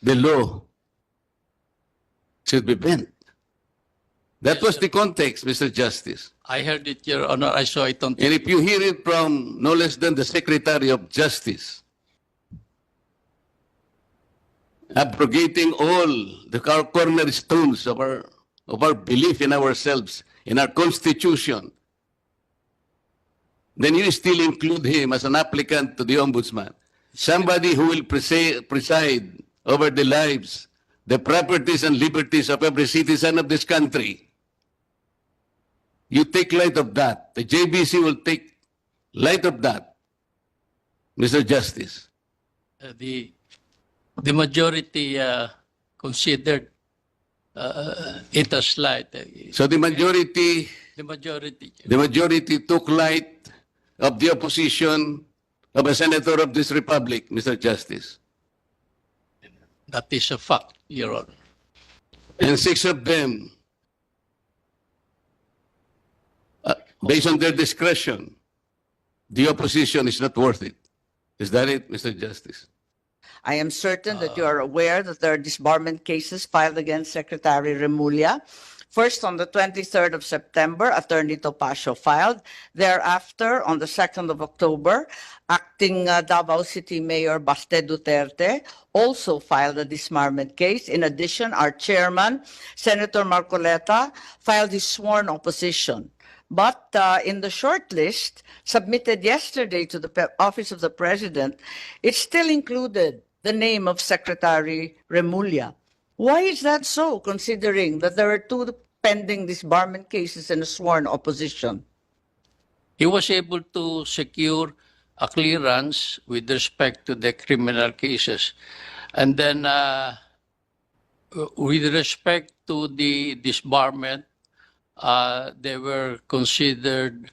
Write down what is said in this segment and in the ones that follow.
the law should be bent. That was the context, Mr. Justice. I heard it, Your Honor. I saw it on And if you hear it from no less than the Secretary of Justice, abrogating all the cornerstones of our belief in ourselves, in our Constitution, then you still include him as an applicant to the Ombudsman. Somebody who will preside over the lives, the properties and liberties of every citizen of this country. You take light of that. The JBC will take light of that, Mr. Justice. the majority considered it as slight. So the majority The majority. took light of the opposition of a senator of this republic, Mr. Justice. That is a fact, Your Honor. And 6 of them, based on their discretion, the opposition is not worth it. Is that it, Mr. Justice? I am certain that you are aware that there are disbarment cases filed against Secretary Remulla. First, on the 23rd of September, Attorney Topacio filed. Thereafter, on the 2nd of October, acting Davao City Mayor Baste Duterte also filed a disbarment case. In addition, our chairman, Senator Marcoleta, filed his sworn opposition. But in the short list submitted yesterday to the Office of the President, it still included the name of Secretary Remulla. Why is that so, considering that there are 2 pending disbarment cases and a sworn opposition? He was able to secure a clearance with respect to the criminal cases. And then with respect to the disbarment, they were considered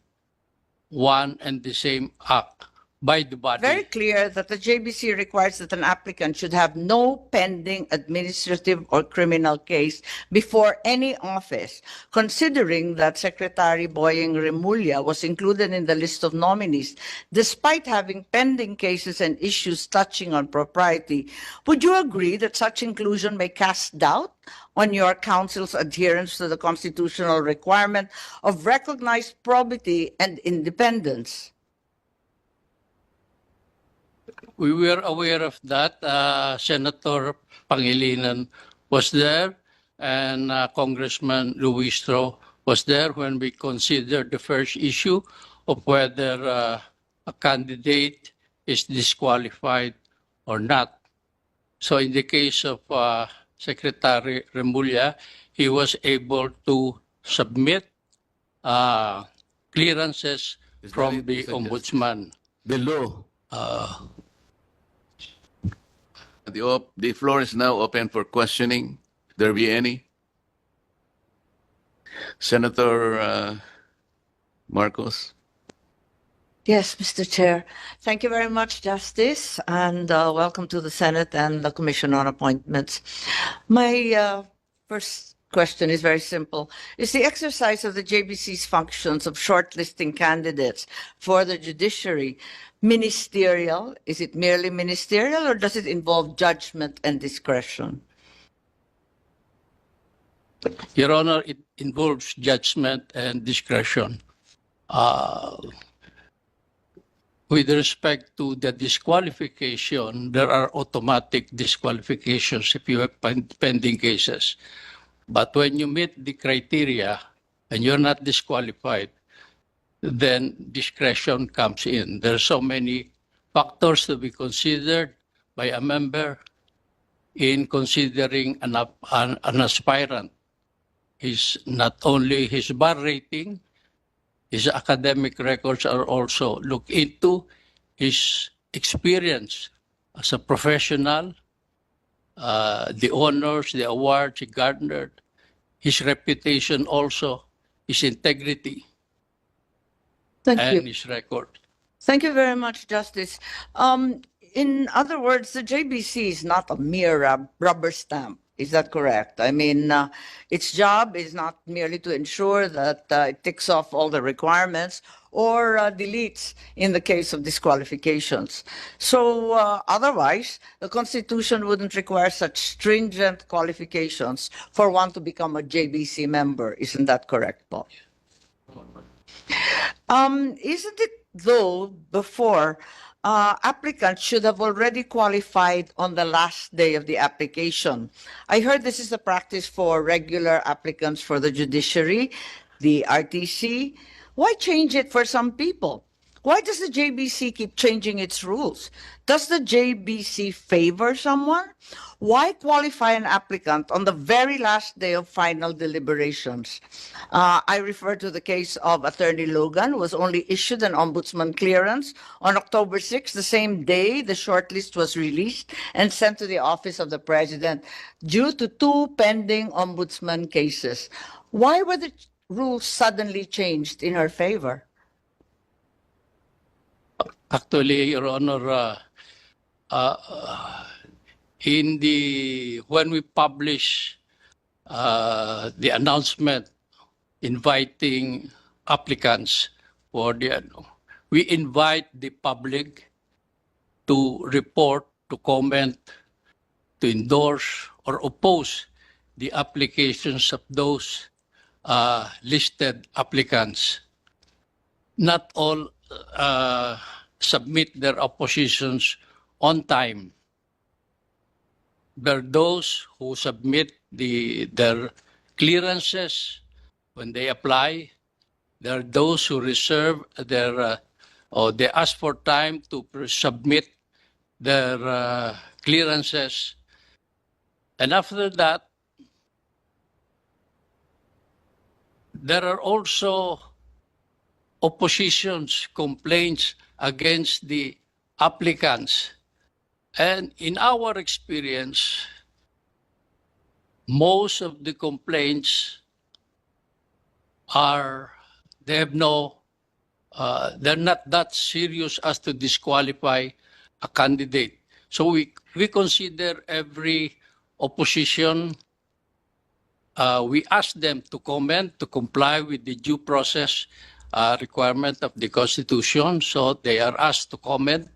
one and the same act by the body. Very clear that the JBC requires that an applicant should have no pending administrative or criminal case before any office. Considering that Secretary Boyeng Remulla was included in the list of nominees, despite having pending cases and issues touching on propriety, would you agree that such inclusion may cast doubt on your council's adherence to the constitutional requirement of recognized probity and independence? We were aware of that. Senator Pangilinan was there, and Congressman Luistro was there when we considered the first issue of whether a candidate is disqualified or not. So in the case of Secretary Remulla, he was able to submit clearances Is that from it, the Mr. Ombudsman. The law. The floor is now open for questioning. There be any? Senator Marcos. Yes, Mr. Chair. Thank you very much, Justice, and welcome to the Senate and the Commission on Appointments. My first question is very simple. Is the exercise of the JBC's functions of shortlisting candidates for the judiciary ministerial? Is it merely ministerial, or does it involve judgment and discretion? Your Honor, it involves judgment and discretion. With respect to the disqualification, there are automatic disqualifications if you have pending cases. But when you meet the criteria and you're not disqualified, then discretion comes in. There are so many factors to be considered by a member in considering an aspirant. Is not only his bar rating, his academic records are also looked into, his experience as a professional, the honors, the awards he garnered, his reputation also, his integrity, Thank and you. his record. Thank you very much, Justice. In other words, the JBC is not a mere rubber stamp Is that correct? I mean, its job is not merely to ensure that it ticks off all the requirements or deletes in the case of disqualifications. So otherwise, the Constitution wouldn't require such stringent qualifications for one to become a JBC member. Isn't that correct, Paul? Isn't it though before applicants should have already qualified on the last day of the application? I heard this is the practice for regular applicants for the judiciary, the RTC. Why change it for some people? Why does the JBC keep changing its rules? Does the JBC favor someone? Why qualify an applicant on the very last day of final deliberations? I refer to the case of Attorney Logan, who was only issued an ombudsman clearance on October 6th, the same day the shortlist was released and sent to the office of the president due to 2 pending ombudsman cases. Why were the rules suddenly changed in her favor? Actually, Your Honor, when we publish the announcement inviting applicants for we invite the public to report, to comment, to endorse or oppose the applications of those listed applicants. Not all submit their oppositions on time. There are those who submit their clearances when they apply. There are those who reserve or they ask for time to submit their clearances. And after that, there are also oppositions, complaints against the applicants. And in our experience, most of the complaints they're not that serious as to disqualify a candidate. So we consider every opposition, we ask them to comment, to comply with the due process requirement of the Constitution. So they are asked to comment.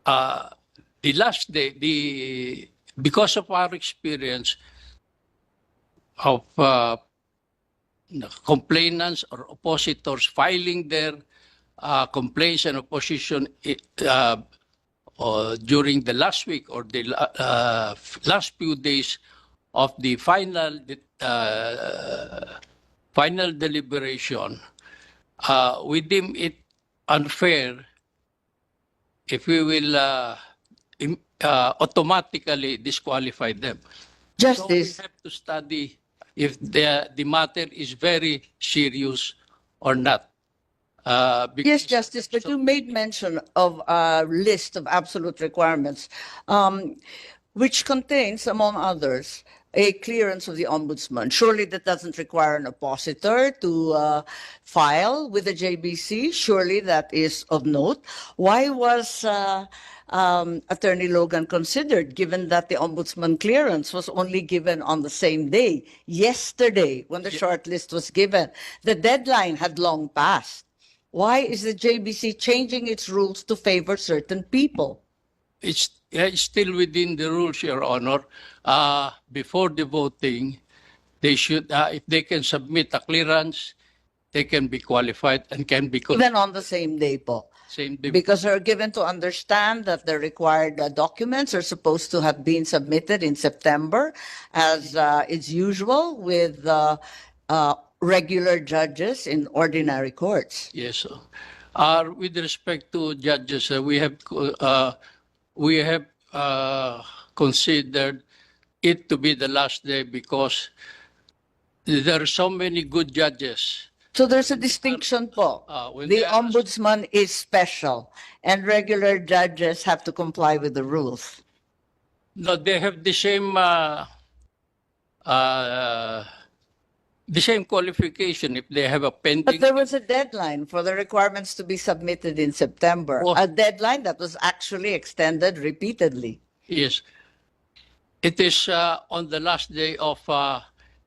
The last day, because of our experience of complainants or oppositors filing their complaints and opposition during the last week or the last few days of the final deliberation, we deem it unfair if we will automatically disqualify them. Justice. So we have to study if the matter is very serious or not. Yes, Justice, but you made mention of a list of absolute requirements, which contains, among others, a clearance of the ombudsman. Surely that doesn't require an oppositor to file with the JBC. Surely that is of note. Why was Attorney Logan considered, given that the ombudsman clearance was only given on the same day, yesterday, when the shortlist was given? The deadline had long passed. Why is the JBC changing its rules to favor certain people? It's still within the rules, Your Honor. Before the voting, they should, if they can submit a clearance, they can be qualified and can be Even on the same day, Paul. same day. Because they're given to understand that the required documents are supposed to have been submitted in September, as is usual with regular judges in ordinary courts. Yes, sir. With respect to judges, we have considered it to be the last day because there are so many good judges. So there's a distinction, Paul. When The they are- ombudsman is special, and regular judges have to comply with the rules. No, they have the same qualification if they have a But pending. there was a deadline for the requirements to be submitted in September, Oh. a deadline that was actually extended repeatedly. Yes. It is on the last day of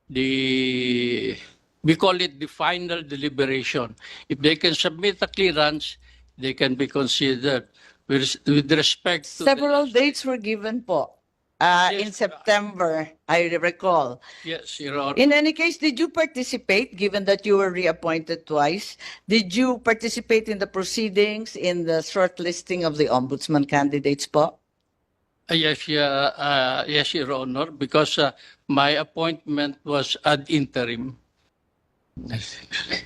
we call it the final deliberation. If they can submit a clearance, they can be considered. With respect to Several dates were given po. In Yes, September, I recall. yes, Your Honor. In any case, did you participate, given that you were reappointed twice? Did you participate in the proceedings in the shortlisting of the ombudsman candidates po? Yes, yes, Your Honor, because my appointment was ad interim.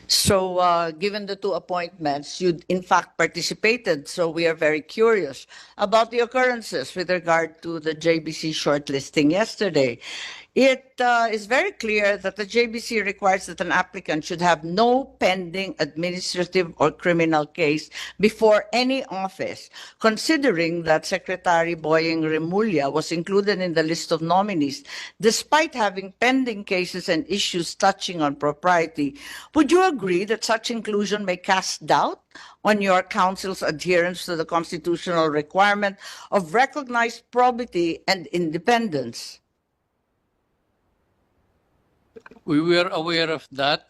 So, given the two appointments, you in fact participated. So we are very curious about the occurrences with regard to the JBC shortlisting yesterday. It is very clear that the JBC requires that an applicant should have no pending administrative or criminal case before any office, considering that Secretary Boying Remulla was included in the list of nominees, despite having pending cases and issues touching on propriety. Would you agree that such inclusion may cast doubt on your counsel's adherence to the constitutional requirement of recognized probity and independence? We were aware of that.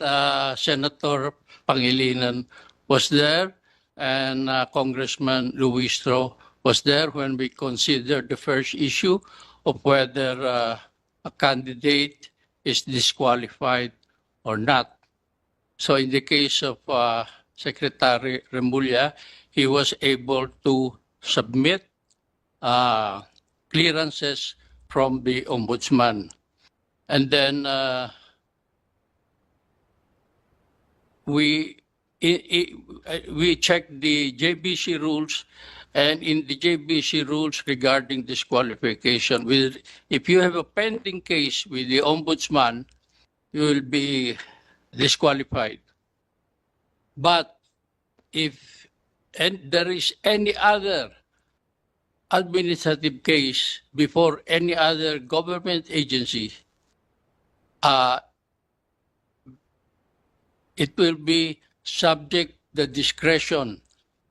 Senator Pangilinan was there, and Congressman Luistro was there when we considered the first issue of whether a candidate is disqualified or not. So in the case of Secretary Remulla, he was able to submit clearances from the ombudsman. And then we checked the JBC rules, and in the JBC rules regarding disqualification, if you have a pending case with the ombudsman, you will be disqualified. But if there is any other administrative case before any other government agency, it will be subject the discretion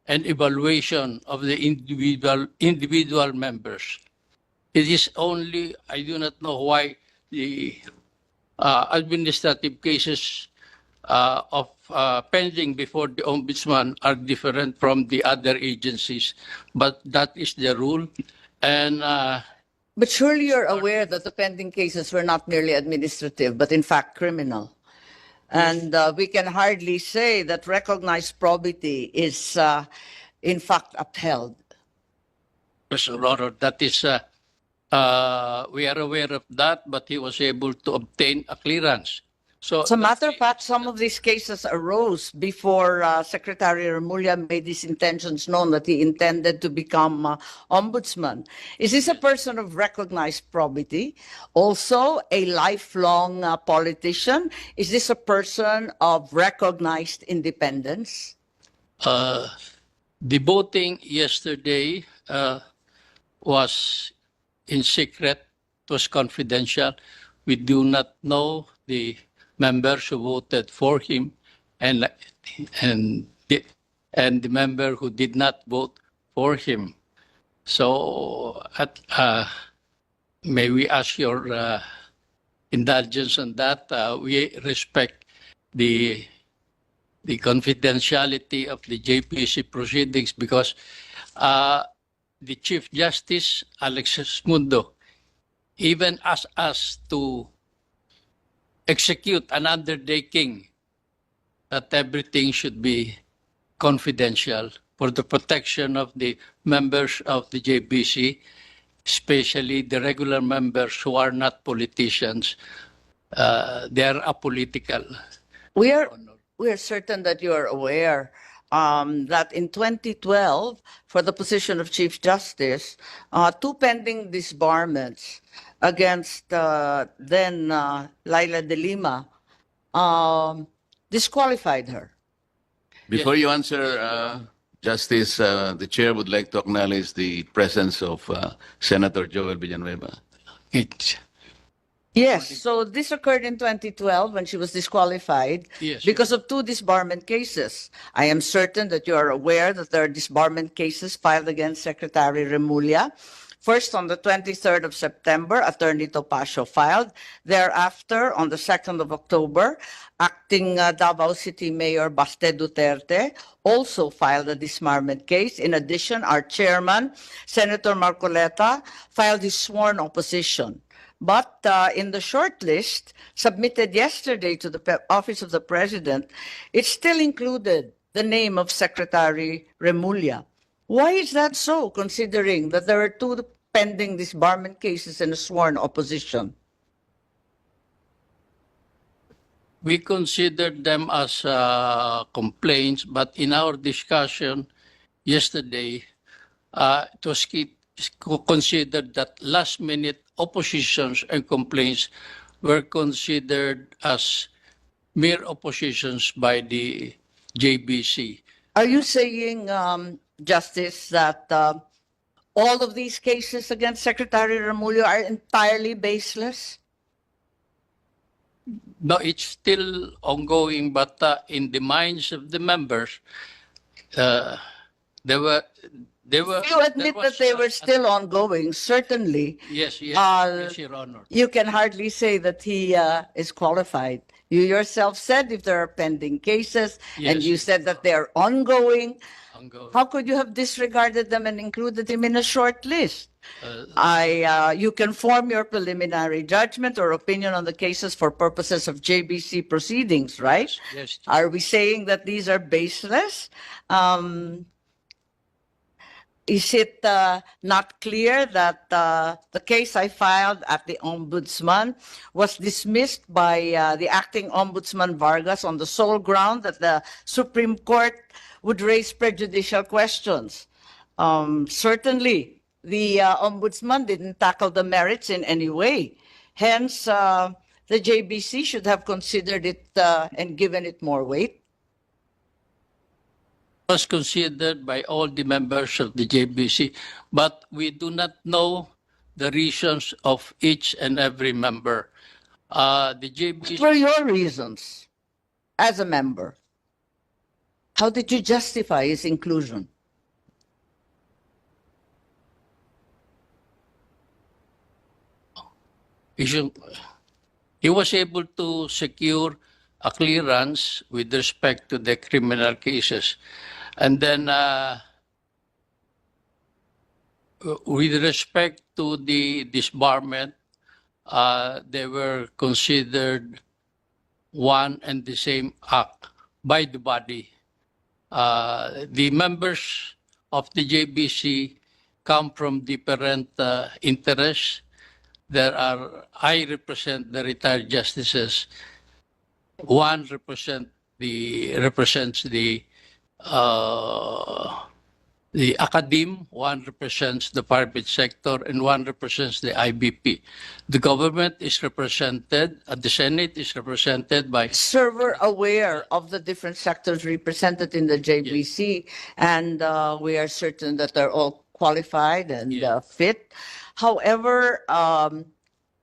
and evaluation of the individual members. It is only, I do not know why the administrative cases of pending before the ombudsman are different from the other agencies, but that is the rule. And But surely you're aware that the pending cases were not merely administrative, but in fact criminal. And we can hardly say that recognized probity is in fact upheld. Mr. Honor, that is, we are aware of that, but he was able to obtain a clearance. So, As a matter of fact, some of these cases arose before Secretary Remulla made his intentions known that he intended to become ombudsman. Is this a person of recognized probity? Also, a lifelong politician? Is this a person of recognized independence? the voting yesterday was in secret, it was confidential. We do not know the members who voted for him and the member who did not vote for him. So, may we ask your indulgence on that? We respect the confidentiality of the JPC proceedings because the Chief Justice, Alexis Mundo, even asked us to execute an undertaking that everything should be confidential for the protection of the members of the JPC, especially the regular members who are not politicians. They are apolitical. We are certain that you are aware that in 2012, for the position of Chief Justice, two pending disbarments against then Laila de Lima disqualified her. Before you answer, Justice, the chair would like to acknowledge the presence of Senator Joel Villanueva. Yes, so this occurred in 2012 when she was disqualified Yes. because of two disbarment cases. I am certain that you are aware that there are disbarment cases filed against Secretary Remulla. First, on the 23rd of September, Attorney Topacio filed. Thereafter, on the 2nd of October, acting Davao City Mayor Baste Duterte also filed a disbarment case. In addition, our chairman, Senator Marcoleta, filed his sworn opposition. But in the short list submitted yesterday to the Office of the President, it still included the name of Secretary Remulla. Why is that so, considering that there are two pending disbarment cases and a sworn opposition? We considered them as complaints, but in our discussion yesterday, it was considered that last-minute oppositions and complaints were considered as mere oppositions by the JBC. Are you saying, Justice, that all of these cases against Secretary Remulla are entirely baseless? No, it's still ongoing, but in the minds of the members, there were. You admit that they were still ongoing, certainly. Yes, yes, Uh, yes, Your Honor. You can hardly say that he is qualified. You yourself said if there are pending cases, and Yes. you said that they are ongoing. Ongoing. How could you have disregarded them and included him in a short list? Uh, You can form your preliminary judgment or opinion on the cases for purposes of JBC proceedings, right? Yes. Are we saying that these are baseless? Is it not clear that the case I filed at the Ombudsman was dismissed by the acting Ombudsman Vargas on the sole ground that the Supreme Court would raise prejudicial questions? Certainly, the Ombudsman didn't tackle the merits in any way. Hence, the JBC should have considered it and given it more weight. Was considered by all the members of the JBC, but we do not know the reasons of each and every member. The JBC. For your reasons as a member, how did you justify his inclusion? He was able to secure a clearance with respect to the criminal cases. And then, with respect to the disbarment, they were considered one and the same act by the body. The members of the JBC come from different interests. I represent the retired justices. One represents the academe, one represents the private sector, and one represents the IBP. The government is represented, the Senate is represented by. Sir, we're aware of the different sectors represented in the JBC, and we are certain that they're all qualified and fit. However,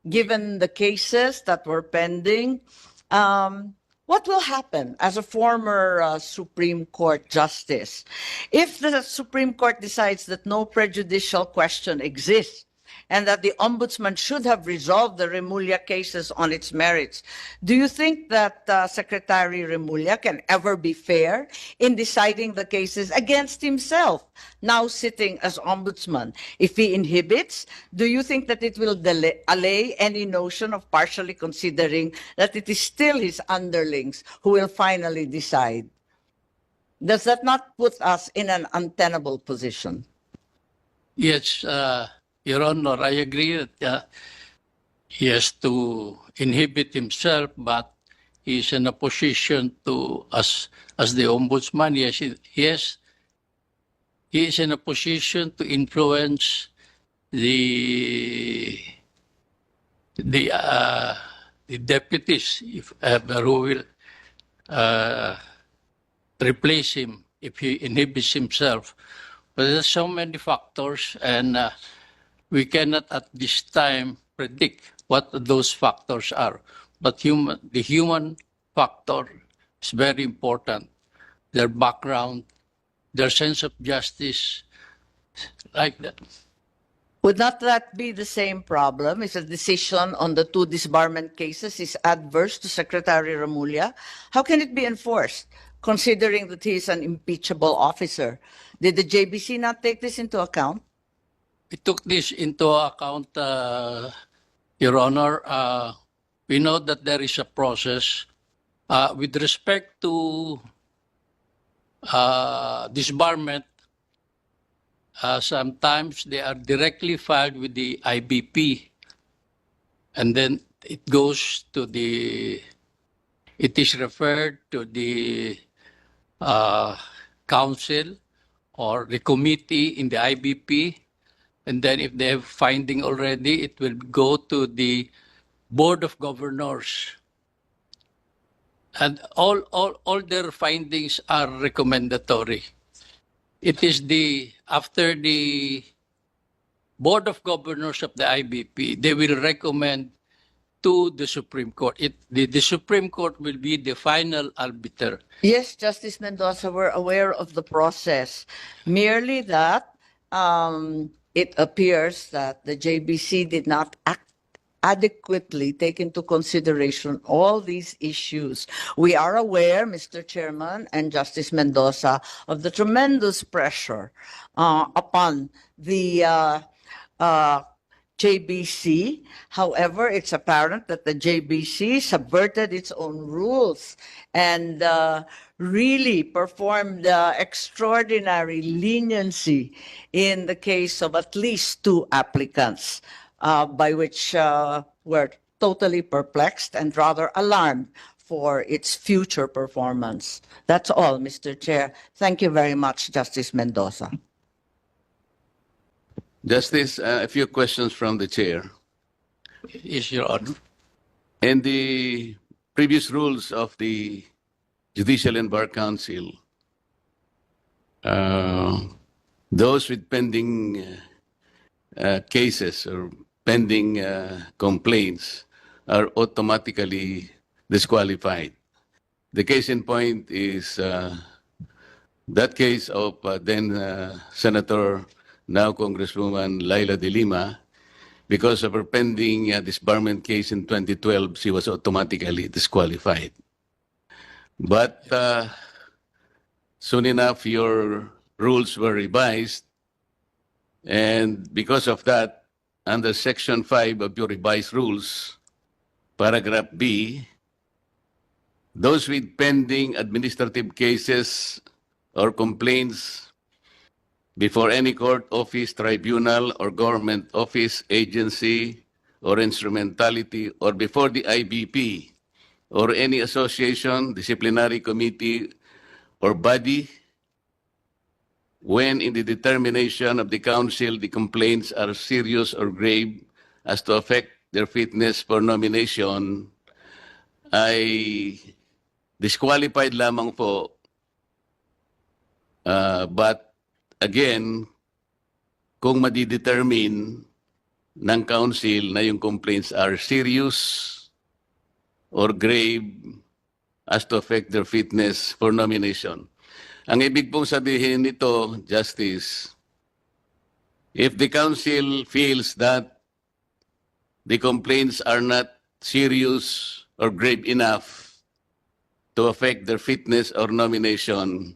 given the cases that were pending, what will happen as a former Supreme Court justice if the Supreme Court decides that no prejudicial question exists and that the Ombudsman should have resolved the Remulla cases on its merits? Do you think that Secretary Remulla can ever be fair in deciding the cases against himself, now sitting as Ombudsman? If he inhibits, do you think that it will allay any notion of partially considering that it is still his underlings who will finally decide? Does that not put us in an untenable position? Yes, Your Honor, I agree that he has to inhibit himself, but he's in a position to, as the ombudsman, yes, he is in a position to influence the deputies if who will replace him if he inhibits himself. But there's so many factors, and we cannot at this time predict what those factors are. But the human factor is very important. Their background, their sense of justice, like that. Would not that be the same problem if the decision on the two disbarment cases is adverse to Secretary Remulla? How can it be enforced, considering that he is an impeachable officer? Did the JBC not take this into account? We took this into account, Your Honor. We know that there is a process. With respect to disbarment, sometimes they are directly filed with the IBP, and then it goes to it is referred to the council or the committee in the IBP, and then if they have finding already, it will go to the Board of Governors. And all their findings are recommendatory. It is after the Board of Governors of the IBP, they will recommend to the Supreme Court. The Supreme Court will be the final arbiter. Yes, Justice Mendoza, we're aware of the process. Merely that it appears that the JBC did not adequately take into consideration all these issues. We are aware, Mr. Chairman and Justice Mendoza, of the tremendous pressure upon the JBC. However, it's apparent that the JBC subverted its own rules and really performed extraordinary leniency in the case of at least two applicants, by which we're totally perplexed and rather alarmed for its future performance. That's all, Mr. Chair. Thank you very much, Justice Mendoza. Justice, a few questions from the chair. Is Your Honor. In the previous rules of the Judicial and Bar Council, those with pending cases or pending complaints are automatically disqualified. The case in point is that case of then Senator, now Congresswoman Laila de Lima. Because of her pending disbarment case in 2012, she was automatically disqualified. But soon enough, your rules were revised, and because of that, under Section 5 of your revised rules, Paragraph B, those with pending administrative cases or complaints before any court, office, tribunal, or government office, agency, or instrumentality, or before the IBP, or any association, disciplinary committee, or body, when in the determination of the council the complaints are serious or grave as to affect their fitness for nomination, ay disqualified lamang po. But again, kung madidetermine ng council na yung complaints are serious or grave as to affect their fitness for nomination. Ang ibig pong sabihin nito, Justice, if the council feels that the complaints are not serious or grave enough to affect their fitness or nomination,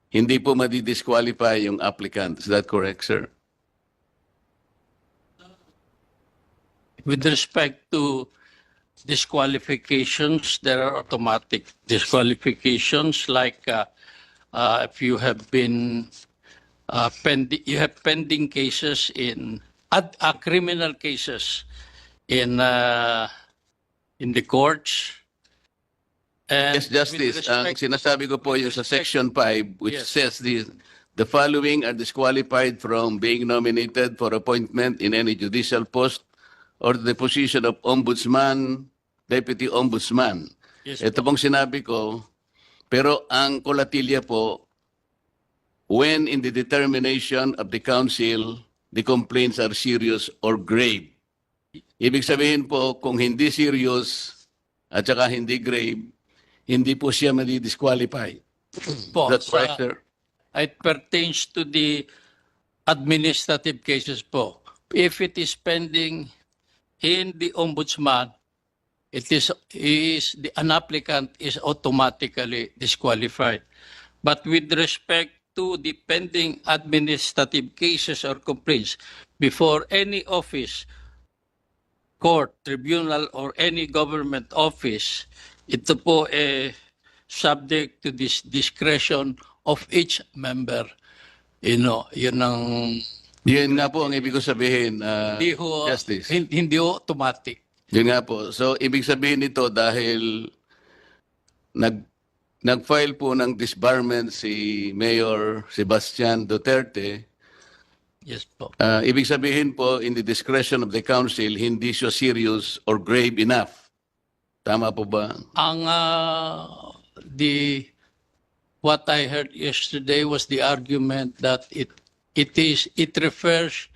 hindi po madi-disqualify yung applicant. Is that correct, sir? With respect to disqualifications, there are automatic disqualifications like if you have been pending cases in criminal cases in the courts. And Yes, Justice. with Ang respect- sinasabi ko po yung sa Section 5, which Yes. says the following are disqualified from being nominated for appointment in any judicial post or the position of ombudsman, deputy ombudsman. Yes, Ito pong sinabi ko, pero ang kolatilya po, when in the determination of the council, the complaints are serious or grave. Ibig sabihin po, kung hindi serious at saka hindi grave, hindi po siya madi-disqualify. po, That's correct, sir. it pertains to the administrative cases po. if it is pending in the ombudsman, an applicant is automatically disqualified. But with respect to the pending administrative cases or complaints before any office, court, tribunal, or any government office, ito po subject to this discretion of each member. Yun ang Yun nga po ang ibig ko sabihin, Justice. hindi ho automatic. Yun nga po. So, ibig sabihin nito dahil nag-file po ng disbarment si Mayor Sebastian Duterte, Yes po. ibig sabihin po, in the discretion of the council, hindi siya serious or grave enough. Tama po ba? Ang what I heard yesterday was the argument that it refers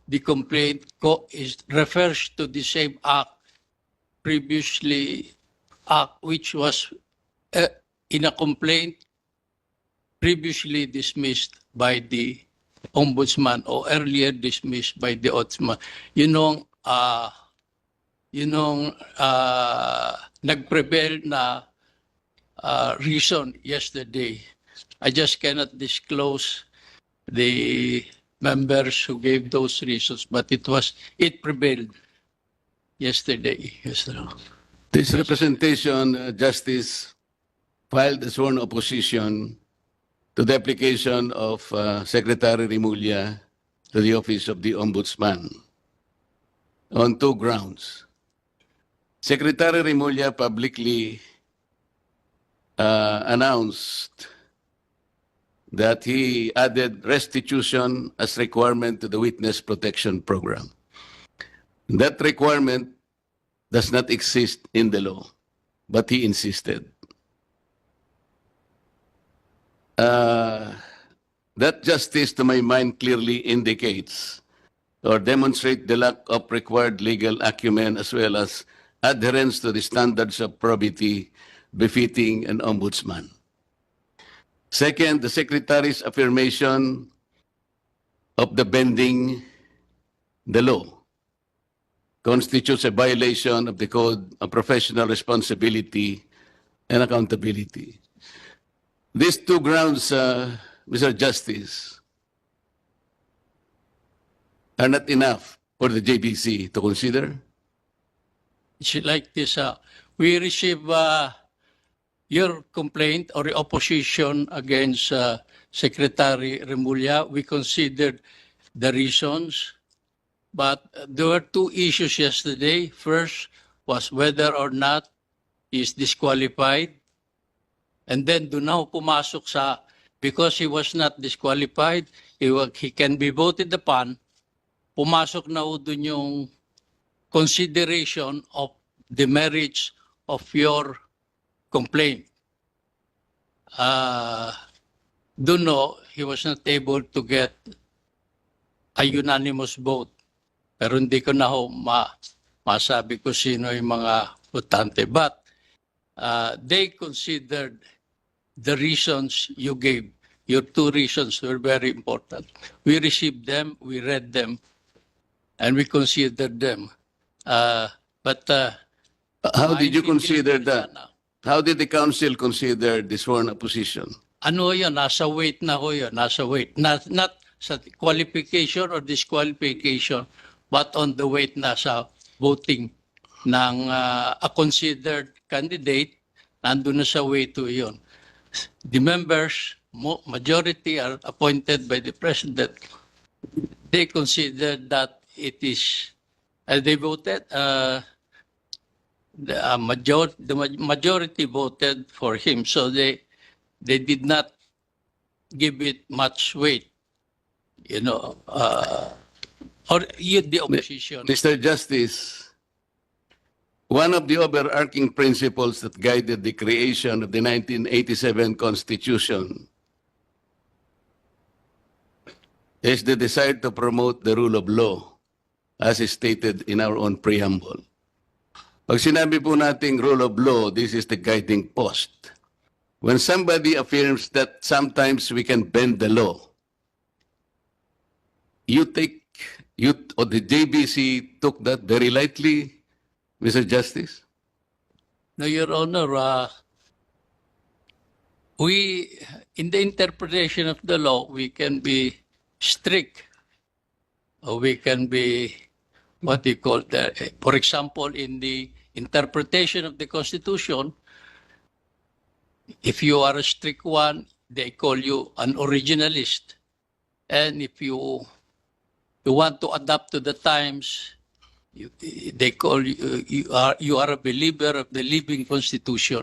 the complaint refers to the same act which was in a complaint previously dismissed by the ombudsman or earlier dismissed by the ombudsman. Nag-prevail na reason yesterday. I just cannot disclose the members who gave those reasons, but it prevailed yesterday. Yes, sir. This representation, Justice, filed a sworn opposition to the application of Secretary Remulla to the office of the Ombudsman on two grounds. Secretary Remulla publicly announced that he added restitution as requirement to the Witness Protection Program. That requirement does not exist in the law, but he insisted. That justice, to my mind, clearly indicates or demonstrates the lack of required legal acumen as well as adherence to the standards of probity befitting an ombudsman. Second, the Secretary's affirmation of the bending the law constitutes a violation of the Code of Professional Responsibility and Accountability. These two grounds, Mr. Justice, are not enough for the JBC to consider. It's like this. We receive your complaint or the opposition against Secretary Remulla. We considered the reasons, but there were two issues yesterday. First was whether or not he is disqualified. And then doon na ho pumasok sa, because he was not disqualified, he can be voted upon, pumasok na ho doon yung consideration of the merits of your complaint. Doon no, he was not able to get a unanimous vote. Pero hindi ko na ho masabi ko sino yung mga votante. But they considered the reasons you gave. Your two reasons were very important. We received them, we read them, and we considered them. But How did you consider maintindihan ko that? sana. How did the council consider the sworn opposition? Ano yun? Nasa weight na ho yun. Nasa weight. Not sa qualification or disqualification, but on the weight na sa voting ng a considered candidate, nandun na sa weight to yun. The members, majority are appointed by the president. They considered that it is, they voted, the majority voted for him, so they did not give it much weight, or the opposition. Mr. Justice, one of the overarching principles that guided the creation of the 1987 Constitution is the desire to promote the rule of law, as is stated in our own preamble. Pag sinabi po nating rule of law, this is the guiding post. When somebody affirms that sometimes we can bend the law, you take you or the JBC took that very lightly, Mr. Justice? No, Your Honor, we, in the interpretation of the law, we can be strict, or we can be, what do you call that? For example, in the interpretation of the Constitution, if you are a strict one, they call you an originalist. And if you want to adapt to the times, they call you, you are a believer of the living Constitution.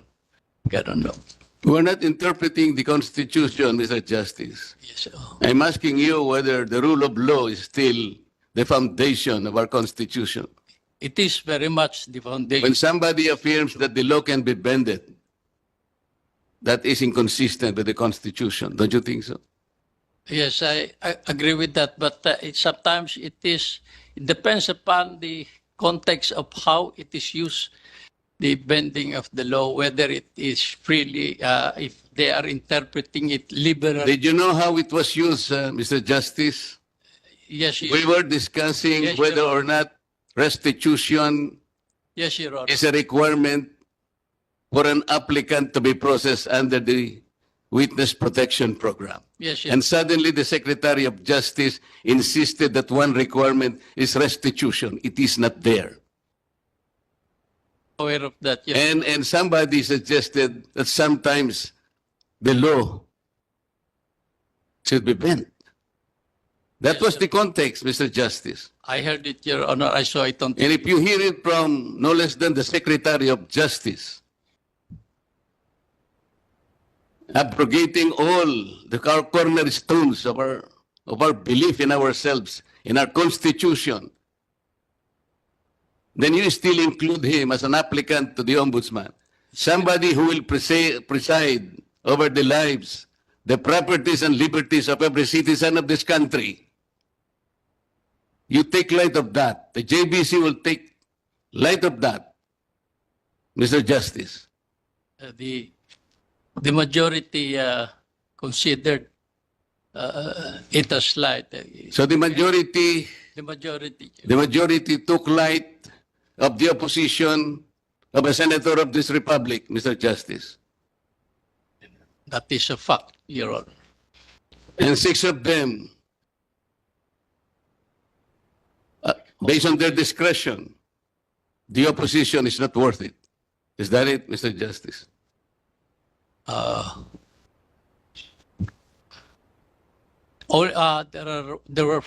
Ganun lang. We're not interpreting the Constitution, Mr. Justice. Yes, sir. I'm asking you whether the rule of law is still the foundation of our Constitution. It is very much the foundation. When somebody affirms that the law can be bended, that is inconsistent with the Constitution. Don't you think so? Yes, I agree with that. But sometimes it depends upon the context of how it is used, the bending of the law, whether it is freely, if they are interpreting it liberally. Did you know how it was used, Mr. Justice? Yes, We were discussing Yes, whether Your or not restitution yes, Your Honor. is a requirement for an applicant to be processed under the Witness Protection Program. Yes, yes. And suddenly the Secretary of Justice insisted that one requirement is restitution. It is not there. Aware of that. Yes. And somebody suggested that sometimes the law should be bent. That Yes, was sir. the context, Mr. Justice. I heard it, Your Honor. I saw it on. And if you hear it from no less than the Secretary of Justice, abrogating all the cornerstones of our belief in ourselves, in our Constitution, then you still include him as an applicant to the Ombudsman. Somebody who will preside over the lives, the properties and liberties of every citizen of this country. You take light of that. The JBC will take light of that, Mr. Justice. The majority considered it as slight. So the majority The majority. took light of the opposition of a senator of this republic, Mr. Justice. That is a fact, Your Honor. And 6 of them, based on their discretion, the opposition is not worth it. Is that it, Mr. Justice? There were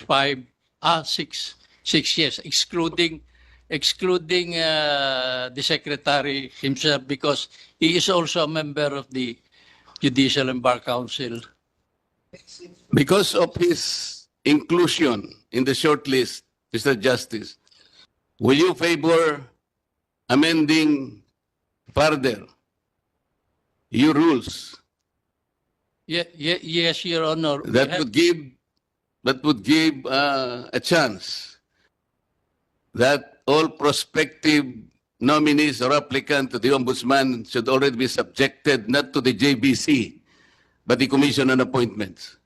six yes, excluding the secretary himself, because he is also a member of the Judicial and Bar Council. Because of his inclusion in the shortlist, Mr. Justice, will you favor amending further your rules Yes, Your Honor. We that have- would give a chance that all prospective nominees or applicant to the Ombudsman should already be subjected not to the JBC, but the Commission on Appointments?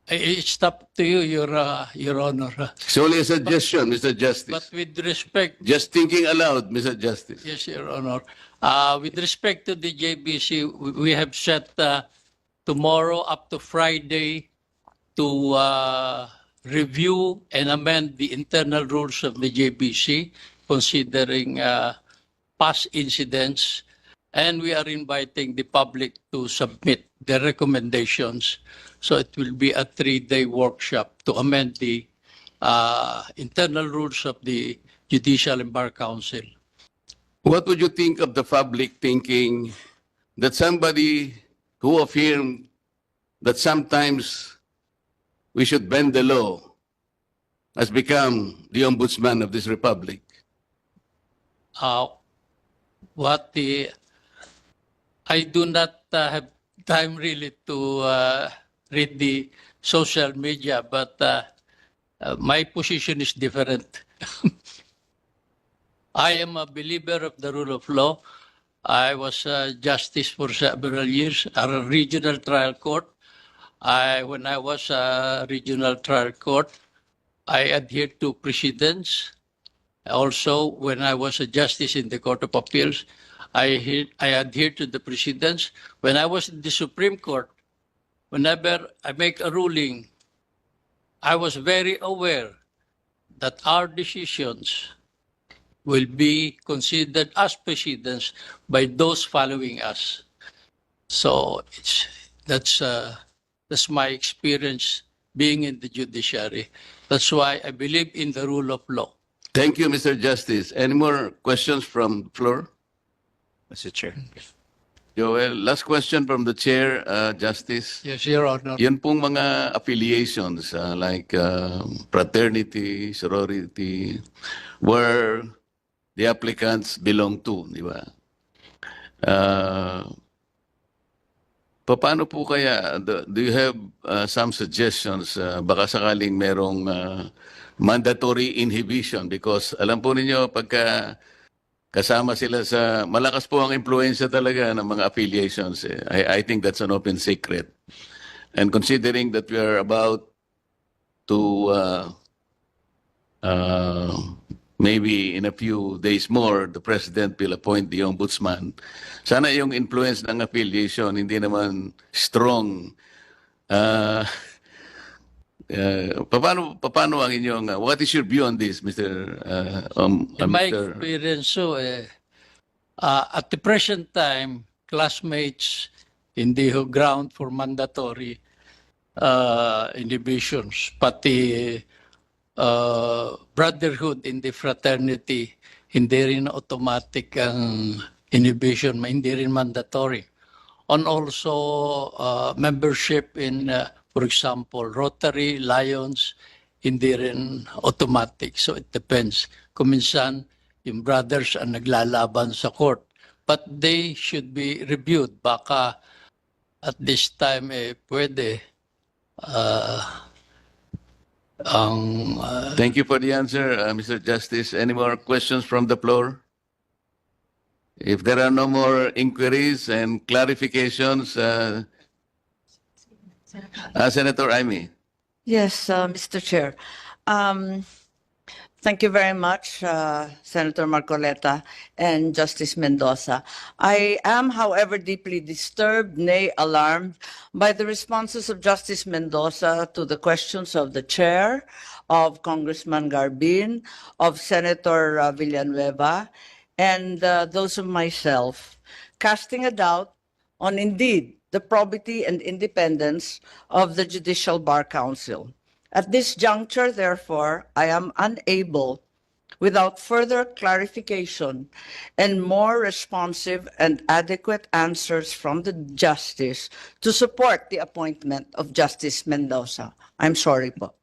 It's up to you, Your Honor. It's only a suggestion, Mr. Justice. But with respect, Just thinking aloud, Mr. Justice. yes, Your Honor. With respect to the JBC, we have set tomorrow up to Friday to review and amend the internal rules of the JBC, considering past incidents. And we are inviting the public to submit their recommendations. So it will be a 3-day workshop to amend the internal rules of the Judicial and Bar Council. What would you think of the public thinking that somebody who affirmed that sometimes we should bend the law has become the ombudsman of this republic? I do not have time really to read the social media, but my position is different. I am a believer of the rule of law. I was a justice for several years at a regional trial court. When I was a regional trial court, I adhere to precedents. Also, when I was a justice in the Court of Appeals, I adhere to the precedents. When I was in the Supreme Court, whenever I make a ruling, I was very aware that our decisions will be considered as precedents by those following us. So that's my experience being in the judiciary. That's why I believe in the rule of law. Thank you, Mr. Justice. Any more questions from the floor? Mr. Chair. Joel, last question from the chair, Justice. Yes, Your Honor. Yan pong mga affiliations like fraternity, sorority, where the applicants belong to, di ba? Paano po kaya, do you have some suggestions? Baka sakaling merong mandatory inhibition because alam po ninyo pagka kasama sila sa, malakas po ang impluensya talaga ng mga affiliations. I think that's an open secret. And considering that we are about to, maybe in a few days more, the President will appoint the Ombudsman. Sana yung influence ng affiliation, hindi naman strong. Paano ang inyong, what is your view on this, Mr. In my Mr. experience, at the present time, classmates in the ground for mandatory inhibitions, pati brotherhood in the fraternity, hindi rin automatic ang inhibition, hindi rin mandatory. And also membership in, for example, Rotary, Lions, hindi rin automatic. So it depends. Kung minsan, yung brothers ang naglalaban sa court. But they should be reviewed. Baka at this time, pwede. Thank you for the answer, Mr. Justice. Any more questions from the floor? If there are no more inquiries and clarifications, Senator Amy. Yes, Mr. Chair. Thank you very much, Senator Marcoleta and Justice Mendoza. I am, however, deeply disturbed, nay, alarmed by the responses of Justice Mendoza to the questions of the chair, of Congressman Garbin, of Senator Villanueva, and those of myself, casting a doubt on indeed the probity and independence of the Judicial Bar Council. At this juncture, therefore, I am unable, without further clarification and more responsive and adequate answers from the Justice, to support the appointment of Justice Mendoza. I'm sorry po.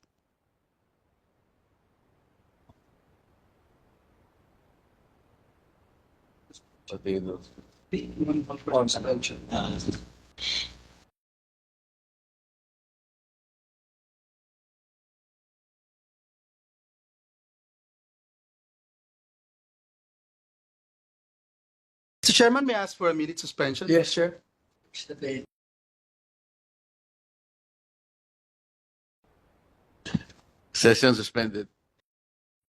Mr. Chairman, may I ask for a minute suspension? Yes, sir. Session suspended.